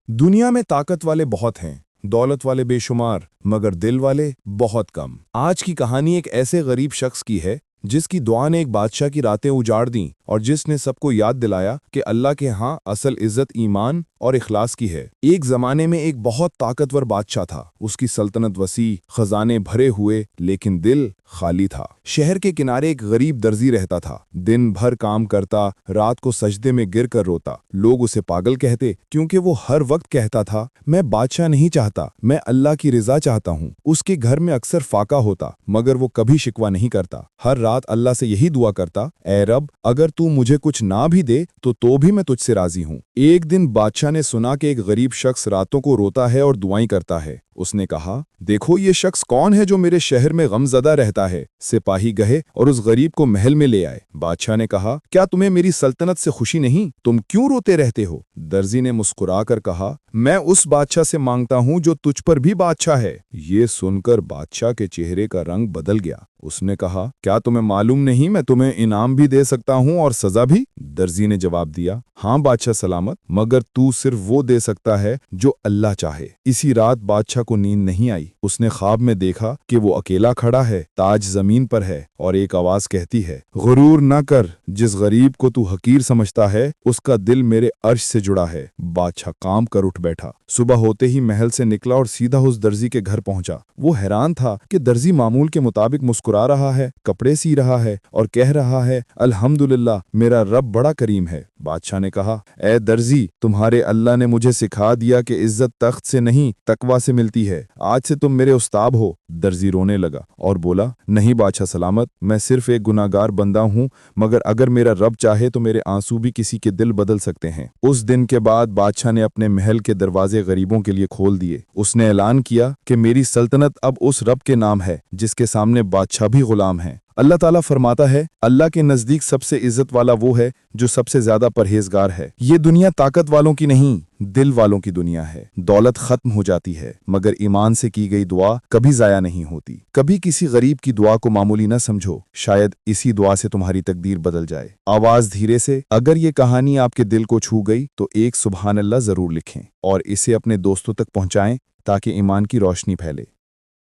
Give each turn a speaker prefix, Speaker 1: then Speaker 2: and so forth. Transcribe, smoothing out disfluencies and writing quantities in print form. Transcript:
Speaker 1: दुनिया में ताकत वाले बहुत हैं, दौलत वाले बेशुमार, मगर दिल वाले बहुत कम। आज की कहानी एक ऐसे गरीब शख्स की है जिसकी दुआ ने एक बादशाह की रातें उजाड़ दी और जिसने सबको याद दिलाया कि अल्लाह के यहाँ असल इज्जत ईमान और इखलास की है। एक जमाने में एक बहुत ताकतवर बादशाह था। उसकी सल्तनत वसी, खजाने भरे हुए, लेकिन दिल खाली था। शहर के किनारे एक गरीब दर्जी रहता था। दिन भर काम करता, रात को सजदे में गिर कर रोता। लोग उसे पागल कहते क्योंकि वो हर वक्त कहता था, मैं बादशाह नहीं चाहता, मैं अल्लाह की रिजा चाहता हूँ। उसके घर में अक्सर फाका होता, मगर वो कभी शिकवा नहीं करता। हर रात अल्लाह से यही दुआ करता, ऐ रब, अगर तू मुझे कुछ ना भी दे तो भी मैं तुझसे राजी हूँ। एक दिन बादशाह ने सुना कि एक गरीब शख्स रातों को रोता है और दुआएं करता है। उसने कहा, देखो ये शख्स कौन है जो मेरे शहर में गमज़दा रहता है। सिपाही गए और उस गरीब को महल में ले आए। बादशाह ने कहा, क्या तुम्हें मेरी सल्तनत से खुशी नहीं? तुम क्यों रोते रहते हो? दर्जी ने मुस्कुराकर कहा, मैं उस बादशाह से मांगता हूँ जो तुझ पर भी बादशाह है। ये सुनकर बादशाह के चेहरे का रंग बदल गया। उसने कहा, क्या तुम्हें मालूम नहीं मैं तुम्हें इनाम भी दे सकता हूँ और सजा भी? दर्जी ने जवाब दिया, हाँ बादशाह सलामत, मगर तू सिर्फ वो दे सकता है जो अल्लाह चाहे। इसी रात बादशाह को नींद नहीं आई। उसने ख्वाब में देखा कि वो अकेला खड़ा है, ताज जमीन पर है और एक आवाज कहती है, गुरूर न कर, जिस गरीब को तू हकीर समझता है उसका दिल मेरे अर्श से जुड़ा है। बादशाह काम कर उठ बैठा। सुबह होते ही महल से निकला और सीधा उस दर्जी के घर पहुंचा। वो हैरान था कि दर्जी मामूल के मुताबिक मुस्कुरा रहा है, कपड़े सी रहा है और कह रहा है, अल्हम्दुलिल्लाह, मेरा रब बड़ा करीम है। बादशाह ने कहा, ए दर्जी, तुम्हारे अल्लाह ने मुझे सिखा दिया कि इज्जत तख्त से नहीं तकवा से मिलती है। आज से तुम मेरे उस्ताद हो। दर्जी रोने लगा और बोला, नहीं बादशाह सलामत, मैं सिर्फ एक गुनाहगार बंदा हूँ, मगर अगर मेरा रब चाहे तो मेरे आंसू भी किसी के दिल बदल सकते हैं। उस दिन के बाद बादशाह ने अपने महल के दरवाजे गरीबों के लिए खोल दिए। उसने ऐलान किया कि मेरी सल्तनत अब उस रब के नाम है जिसके सामने बादशाह भी गुलाम है। अल्लाह ताला फरमाता है, अल्लाह के नजदीक सबसे इज्जत वाला वो है जो सबसे ज्यादा परहेजगार है। ये दुनिया ताकत वालों की नहीं, दिल वालों की दुनिया है। दौलत खत्म हो जाती है, मगर ईमान से की गई दुआ कभी जाया नहीं होती। कभी किसी गरीब की दुआ को मामूली न समझो, शायद इसी दुआ से तुम्हारी तकदीर बदल जाए। आवाज धीरे से, अगर ये कहानी आपके दिल को छू गई तो एक सुभान अल्लाह जरूर लिखें और इसे अपने दोस्तों तक पहुंचाएं ताकि ईमान की रोशनी फैले।